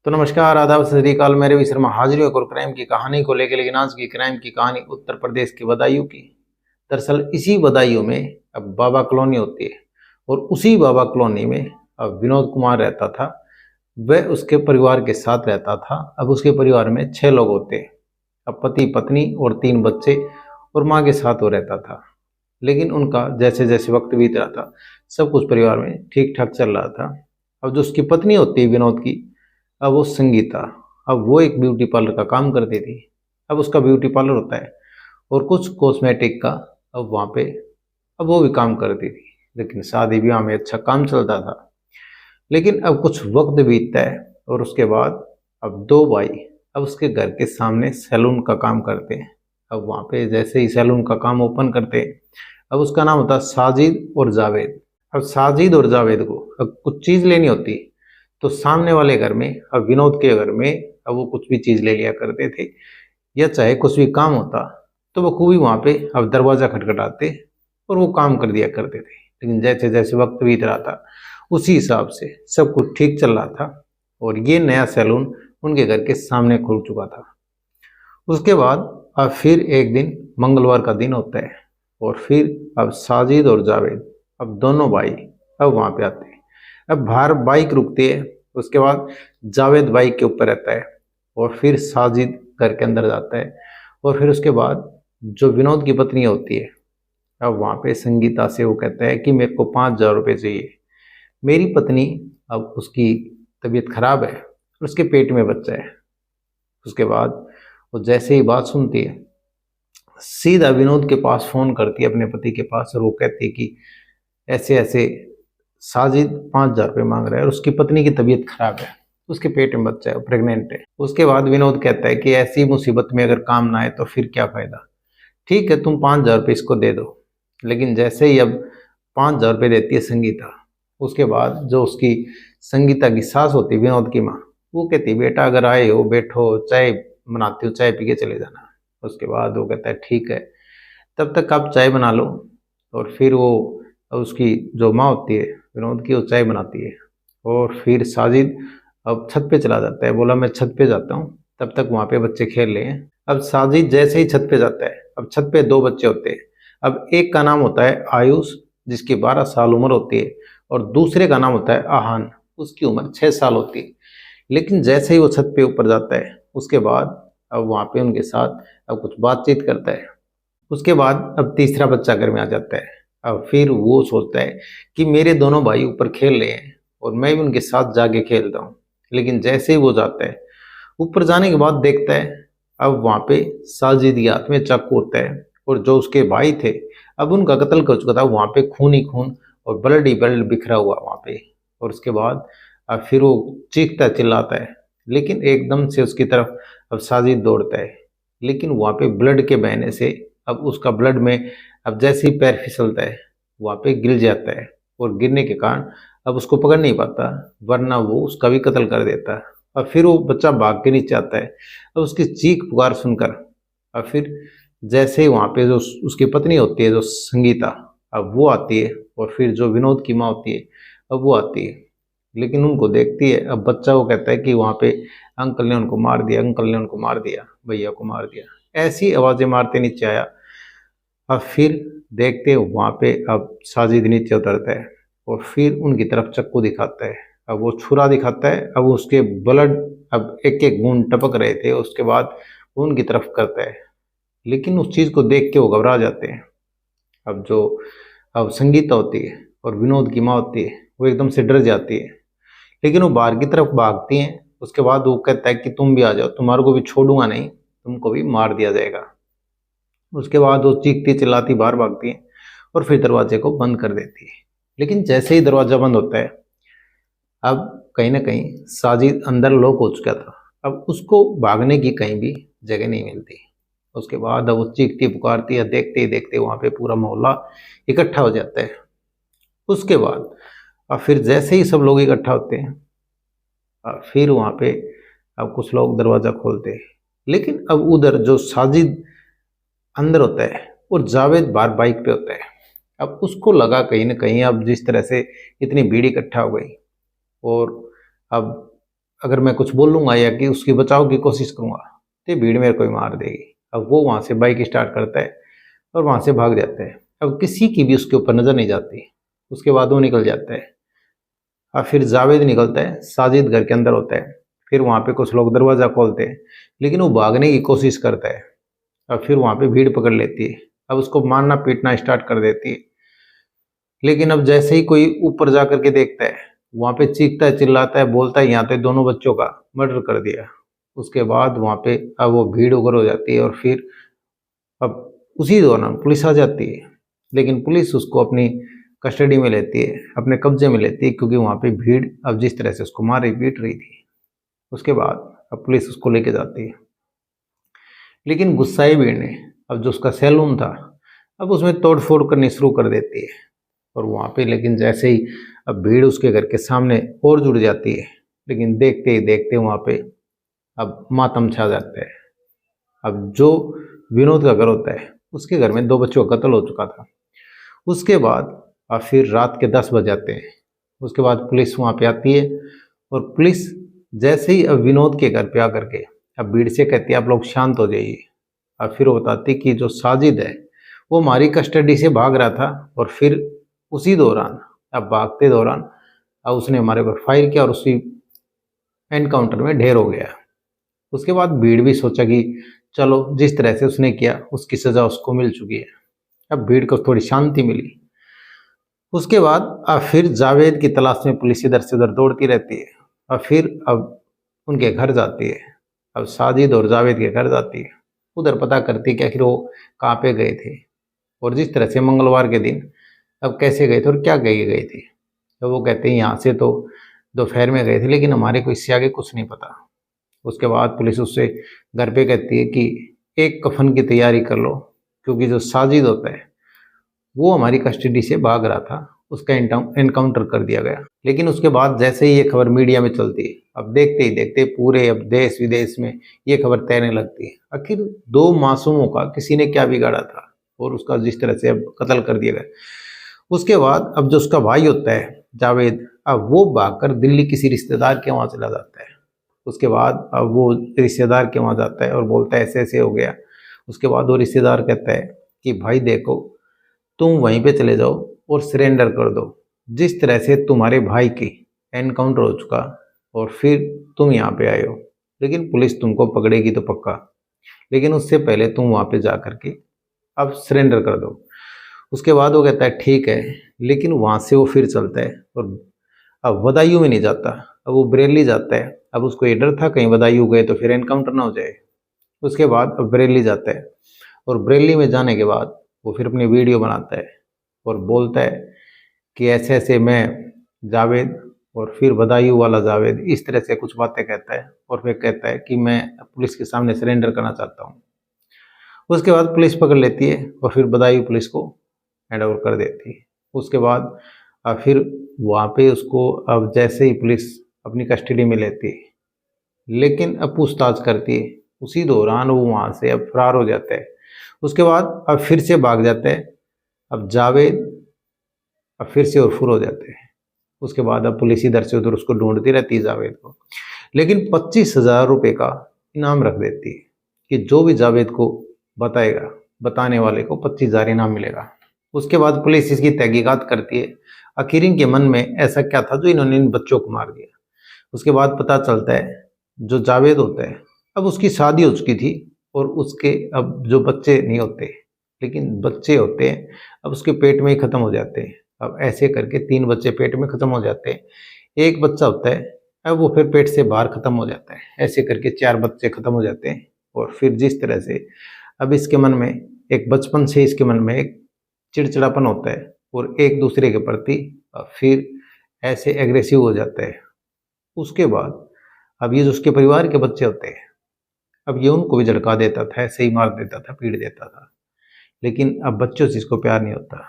तो नमस्कार, आदाब, सत श्री अकाल। मैं रवि शर्मा हाजिर हूं एक और क्राइम की कहानी को लेकर। लेकिन आज की क्राइम की कहानी उत्तर प्रदेश के बदायूं की। दरअसल इसी बदायूं में अब बाबा कॉलोनी होती है और उसी बाबा कॉलोनी में अब विनोद कुमार रहता था। वह उसके परिवार के साथ रहता था। अब उसके परिवार में 6 लोग होते हैं। अब पति पत्नी और 3 बच्चे और माँ के साथ वो रहता था। लेकिन उनका जैसे जैसे वक्त बीत रहा था सब कुछ परिवार में ठीक ठाक चल रहा था। अब जो उसकी पत्नी होती है विनोद की, अब वो संगीता, अब वो एक ब्यूटी पार्लर का काम करती थी। अब उसका ब्यूटी पार्लर होता है और कुछ कॉस्मेटिक का अब वहाँ पे अब वो भी काम करती थी। लेकिन शादी ब्याह में अच्छा काम चलता था। लेकिन अब कुछ वक्त बीतता है और उसके बाद अब 2 भाई अब उसके घर के सामने सैलून का काम करते हैं। अब वहाँ पे जैसे ही सैलून का काम ओपन करते हैं, अब उसका नाम होता है साजिद और जावेद। अब साजिद और जावेद को अब कुछ चीज़ लेनी होती, तो सामने वाले घर में अब विनोद के घर में अब वो कुछ भी चीज़ ले लिया करते थे, या चाहे कुछ भी काम होता तो वो खूबी वहाँ पे अब दरवाज़ा खटखटाते और वो काम कर दिया करते थे। लेकिन जैसे जैसे वक्त बीत रहा था उसी हिसाब से सब कुछ ठीक चल रहा था और ये नया सैलून उनके घर के सामने खुल चुका था। उसके बाद अब फिर एक दिन मंगलवार का दिन होता है और फिर अब साजिद और जावेद अब दोनों भाई अब वहाँ पे आते हैं। अब बाहर बाइक रुकती है। उसके बाद जावेद बाइक के ऊपर रहता है और फिर साजिद घर के अंदर जाता है। और फिर उसके बाद जो विनोद की पत्नी होती है अब वहाँ पे संगीता से वो कहता है कि मेरे को 5,000 रुपये चाहिए। मेरी पत्नी अब उसकी तबीयत खराब है और उसके पेट में बच्चा है। उसके बाद वो जैसे ही बात सुनती है सीधा विनोद के पास फ़ोन करती है, अपने पति के पास, और वो कहती है कि ऐसे ऐसे साजिद 5,000 रुपये मांग रहा है और उसकी पत्नी की तबीयत खराब है, उसके पेट में बच्चा है, प्रेग्नेंट है। उसके बाद विनोद कहता है कि ऐसी मुसीबत में अगर काम ना आए तो फिर क्या फ़ायदा। ठीक है, तुम 5,000 रुपये इसको दे दो। लेकिन जैसे ही अब 5,000 रुपये देती है संगीता, उसके बाद जो उसकी संगीता की सास होती है विनोद की माँ, वो कहती बेटा अगर आए हो बैठो, चाय बनाती हो, चाय पी के चले जाना। उसके बाद वो कहता है ठीक है, तब तक आप चाय बना लो। और फिर वो उसकी जो माँ होती है विनोद की, वो चाय बनाती है और फिर साजिद अब छत पे चला जाता है। बोला मैं छत पे जाता हूँ, तब तक वहाँ पे बच्चे खेल रहे हैं। अब साजिद जैसे ही छत पे जाता है, अब छत पे 2 बच्चे होते हैं। अब एक का नाम होता है आयुष जिसकी 12 साल उम्र होती है और दूसरे का नाम होता है आहान, उसकी उम्र 6 साल होती है। लेकिन जैसे ही वो छत पे ऊपर जाता है उसके बाद अब वहाँ पे उनके साथ अब कुछ बातचीत करता है। उसके बाद अब तीसरा बच्चा घर में आ जाता है। अब फिर वो सोचता है कि मेरे दोनों भाई ऊपर खेल रहे हैं और मैं भी उनके साथ जाके खेलता हूँ। लेकिन जैसे ही वो जाता है ऊपर जाने के बाद देखता है अब वहाँ पे साजिद के हाथ में चाकू होता है और जो उसके भाई थे अब उनका कत्ल कर चुका था। वहाँ पे खून ही खून और ब्लड ही ब्लड बिखरा हुआ वहाँ पे। और उसके बाद अब फिर वो चीखता चिल्लाता है, लेकिन एकदम से उसकी तरफ अब साजिद दौड़ता है। लेकिन वहाँ पे ब्लड के बहने से अब उसका ब्लड में अब जैसे ही पैर फिसलता है वहाँ पे गिर जाता है और गिरने के कारण अब उसको पकड़ नहीं पाता, वरना वो उसका भी कत्ल कर देता है। और फिर वो बच्चा भाग के नीचे आता है। अब उसकी चीख पुकार सुनकर और फिर जैसे ही वहाँ पे जो उसकी पत्नी होती है जो संगीता, अब वो आती है और फिर जो विनोद की माँ होती है अब वो आती है। लेकिन उनको देखती है अब बच्चा, वो कहता है कि वहाँ पे अंकल ने उनको मार दिया, अंकल ने उनको मार दिया, भैया को मार दिया, ऐसी आवाज़ें मारते नीचे आया। अब फिर देखते वहाँ पे अब साजिद नीचे उतरता है और फिर उनकी तरफ चक्कू दिखाता है। अब वो छुरा दिखाता है। अब उसके ब्लड अब एक एक बूंद टपक रहे थे। उसके बाद वो उनकी तरफ करता है, लेकिन उस चीज़ को देख के वो घबरा जाते हैं। अब जो अब संगीता होती है और विनोद की माँ होती है वो एकदम से डर जाती है, लेकिन वो बाहर की तरफ भागती हैं। उसके बाद वो कहता है कि तुम भी आ जाओ, तुम्हारे को भी छोड़ूंगा नहीं, तुमको भी मार दिया जाएगा। उसके बाद वो चीखती चिल्लाती बाहर भागती है और फिर दरवाजे को बंद कर देती है। लेकिन जैसे ही दरवाजा बंद होता है अब कहीं ना कहीं साजिद अंदर लॉक हो चुका था। अब उसको भागने की कहीं भी जगह नहीं मिलती। उसके बाद अब वो चीखती पुकारती है, देखते ही देखते वहाँ पे पूरा मोहल्ला इकट्ठा हो जाता है। उसके बाद अब फिर जैसे ही सब लोग इकट्ठा होते हैं फिर वहाँ पे अब कुछ लोग दरवाज़ा खोलते हैं। लेकिन अब उधर जो साजिद अंदर होता है और जावेद बाहर बाइक पे होता है। अब उसको लगा कहीं ना कहीं अब जिस तरह से इतनी भीड़ इकट्ठा हो गई और अब अगर मैं कुछ बोलूँगा या कि उसकी बचाव की कोशिश करूँगा तो भीड़ मेरे को ही मार देगी। अब वो वहाँ से बाइक स्टार्ट करता है और वहाँ से भाग जाता है। अब किसी की भी उसके ऊपर नज़र नहीं जाती। उसके बाद वो निकल जाता है। अब फिर जावेद निकलता है, साजिद घर के अंदर होता है। फिर वहाँ पे कुछ लोग दरवाज़ा खोलते हैं, लेकिन वो भागने की कोशिश करता है। अब फिर वहाँ पे भीड़ पकड़ लेती है। अब उसको मारना पीटना स्टार्ट कर देती है। लेकिन अब जैसे ही कोई ऊपर जा करके देखता है, वहाँ पे चीखता है, चिल्लाता है, बोलता है यहाँ पे दोनों बच्चों का मर्डर कर दिया। उसके बाद वहाँ पे अब वो भीड़ उग्र हो जाती है और फिर अब उसी दौरान पुलिस आ जाती है। लेकिन पुलिस उसको अपनी कस्टडी में लेती है, अपने कब्जे में लेती है, क्योंकि वहाँ पे भीड़ अब जिस तरह से उसको मार रही पीट रही थी। उसके बाद अब पुलिस उसको लेके जाती है। लेकिन गुस्साई भीड़ ने अब जो उसका सैलून था, अब उसमें तोड़ फोड़ करनी शुरू कर देती है। और वहाँ पे लेकिन जैसे ही अब भीड़ उसके घर के सामने और जुड़ जाती है, लेकिन देखते ही देखते वहाँ पे अब मातम छा जाता है। अब जो विनोद का घर होता है, उसके घर में 2 बच्चों का कत्ल हो चुका था। उसके बाद अब फिर रात के 10 बज जाते हैं। उसके बाद पुलिस वहाँ पे आती है और पुलिस जैसे ही अब विनोद के घर पे आकर के अब भीड़ से कहती है आप लोग शांत हो जाइए। अब फिर वो बताती कि जो साजिद है वो हमारी कस्टडी से भाग रहा था और फिर उसी दौरान अब भागते दौरान अब उसने हमारे ऊपर फायर किया और उसी एनकाउंटर में ढेर हो गया। उसके बाद भीड़ भी सोचा कि चलो जिस तरह से उसने किया उसकी सजा उसको मिल चुकी है। अब भीड़ को थोड़ी शांति मिली। उसके बाद अब फिर जावेद की तलाश में पुलिस इधर से उधर दौड़ती रहती है और फिर अब उनके घर जाती है। अब साजिद और जावेद के घर जाती है, उधर पता करती है कि आखिर वो कहाँ पे गए थे और जिस तरह से मंगलवार के दिन अब कैसे गए थे और क्या कहे गए थे। तो वो कहते हैं यहाँ से तो दोपहर में गए थे, लेकिन हमारे को इससे आगे कुछ नहीं पता। उसके बाद पुलिस उससे घर पे कहती है कि एक कफन की तैयारी कर लो, क्योंकि जो साजिद होता है वो हमारी कस्टडी से भाग रहा था, उसका एनकाउंटर कर दिया गया। लेकिन उसके बाद जैसे ही ये खबर मीडिया में चलती है, अब देखते ही देखते पूरे अब देश विदेश में ये खबर तैरने लगती है। आखिर 2 मासूमों का किसी ने क्या बिगाड़ा था और उसका जिस तरह से अब कत्ल कर दिया गया। उसके बाद अब जो उसका भाई होता है जावेद, अब वो भागकर दिल्ली किसी रिश्तेदार के वहाँ चला जाता है। उसके बाद अब वो रिश्तेदार के वहाँ जाता है और बोलता है ऐसे ऐसे हो गया। उसके बाद वो रिश्तेदार कहता है कि भाई देखो, तुम वहीं पे चले जाओ और सरेंडर कर दो। जिस तरह से तुम्हारे भाई की एनकाउंटर हो चुका और फिर तुम यहाँ पे आए हो, लेकिन पुलिस तुमको पकड़ेगी तो पक्का, लेकिन उससे पहले तुम वहाँ पे जा करके अब सरेंडर कर दो। उसके बाद वो कहता है ठीक है, लेकिन वहाँ से वो फिर चलता है और अब बदायूं में नहीं जाता, अब वो बरेली जाता है। अब उसको ये डर था कहीं बदायूं गए तो फिर एनकाउंटर ना हो जाए। उसके बाद अब बरेली जाता है और बरेली में जाने के बाद वो फिर अपनी वीडियो बनाता है और बोलता है कि ऐसे ऐसे मैं जावेद और फिर बदायूं वाला जावेद, इस तरह से कुछ बातें कहता है और फिर कहता है कि मैं पुलिस के सामने सरेंडर करना चाहता हूँ। उसके बाद पुलिस पकड़ लेती है और फिर बदायूं पुलिस को हैंड ओवर कर देती है। उसके बाद अब फिर वहाँ पे उसको अब जैसे ही पुलिस अपनी कस्टडी में लेती है, लेकिन अब पूछताछ करती है, उसी दौरान वो वहाँ से अब फरार हो जाता है। उसके बाद अब फिर से भाग जाता है। अब जावेद अब फिर से और फुर हो जाते हैं। उसके बाद अब पुलिस इधर से उधर उसको ढूंढती रहती है जावेद को, लेकिन 25,000 रुपये का इनाम रख देती है कि जो भी जावेद को बताएगा, बताने वाले को 25,000 इनाम मिलेगा। उसके बाद पुलिस इसकी तहकीकात करती है, आखिर इनके मन में ऐसा क्या था जो इन्होंने इन बच्चों को मार दिया। उसके बाद पता चलता है जो जावेद होता है अब उसकी शादी हो चुकी थी और उसके अब जो बच्चे नहीं होते, लेकिन बच्चे होते हैं अब उसके पेट में ही खत्म हो जाते हैं। अब ऐसे करके 3 बच्चे पेट में खत्म हो जाते हैं। एक बच्चा होता है अब वो फिर पेट से बाहर खत्म हो जाता है। ऐसे करके 4 बच्चे खत्म हो जाते हैं। और फिर जिस तरह से अब इसके मन में एक बचपन से इसके मन में एक चिड़चिड़ापन होता है और एक दूसरे के प्रति फिर ऐसे एग्रेसिव हो जाता है। उसके बाद अब ये जो उसके परिवार के बच्चे होते हैं, अब ये उनको भी झड़का देता था, ऐसे ही मार देता था, पीट देता था, लेकिन अब बच्चों से इसको प्यार नहीं होता।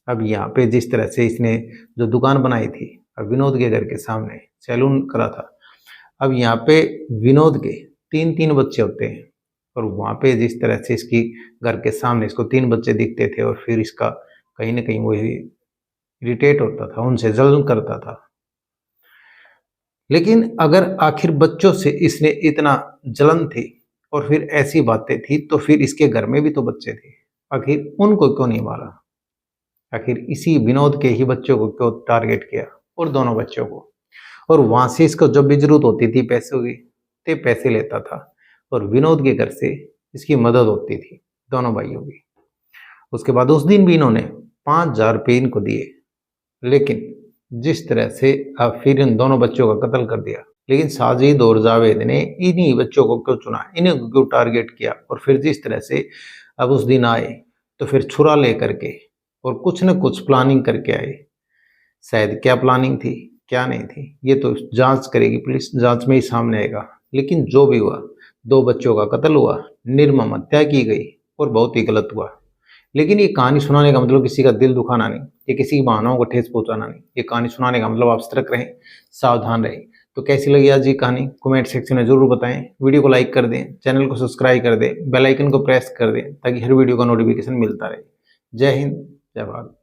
अब यहाँ पे जिस तरह से इसने जो दुकान बनाई थी अब विनोद के घर के सामने सैलून करा था, अब यहाँ पे विनोद के 3-3 बच्चे होते हैं और वहाँ पे जिस तरह से इसकी घर के सामने इसको 3 बच्चे दिखते थे और फिर इसका कहीं ना कहीं वो इरिटेट होता था, उनसे जल्न करता था। लेकिन अगर आखिर बच्चों से इसने इतना जलन थी और फिर ऐसी बातें थी, तो फिर इसके घर में भी तो बच्चे थे, आखिर उनको क्यों नहीं मारा? आखिर इसी विनोद के ही बच्चों को क्यों टारगेट किया, और दोनों बच्चों को? और वहां से इसको जब भी जरूरत होती थी पैसों की, तो पैसे लेता था, और विनोद के घर से इसकी मदद होती थी, दोनों भाइयों की। उसके बाद उस दिन भी इन्होंने 5,000 रुपये इनको दिए, लेकिन जिस तरह से अब फिर इन दोनों बच्चों का कत्ल कर दिया। लेकिन साजिद और जावेद ने इन्हीं बच्चों को क्यों चुना, इन्हीं को क्यों टारगेट किया? और फिर जिस तरह से अब उस दिन आए, तो फिर छुरा लेकर के और कुछ न कुछ प्लानिंग करके आए। शायद क्या प्लानिंग थी, क्या नहीं थी, ये तो जांच करेगी पुलिस, जांच में ही सामने आएगा। लेकिन जो भी हुआ, 2 बच्चों का कत्ल हुआ, निर्मम हत्या की गई, और बहुत ही गलत हुआ। लेकिन ये कहानी सुनाने का मतलब किसी का दिल दुखाना नहीं, ये किसी की भावनाओं को ठेस पहुंचाना नहीं। ये कहानी सुनाने का मतलब आप सतर्क रहें, सावधान रहें। तो कैसी लगी आज ये कहानी कमेंट सेक्शन में जरूर बताएं। वीडियो को लाइक कर दें, चैनल को सब्सक्राइब कर दें, बेल आइकन को प्रेस कर दें, ताकि हर वीडियो का नोटिफिकेशन मिलता रहे। जय हिंद, जय भारत।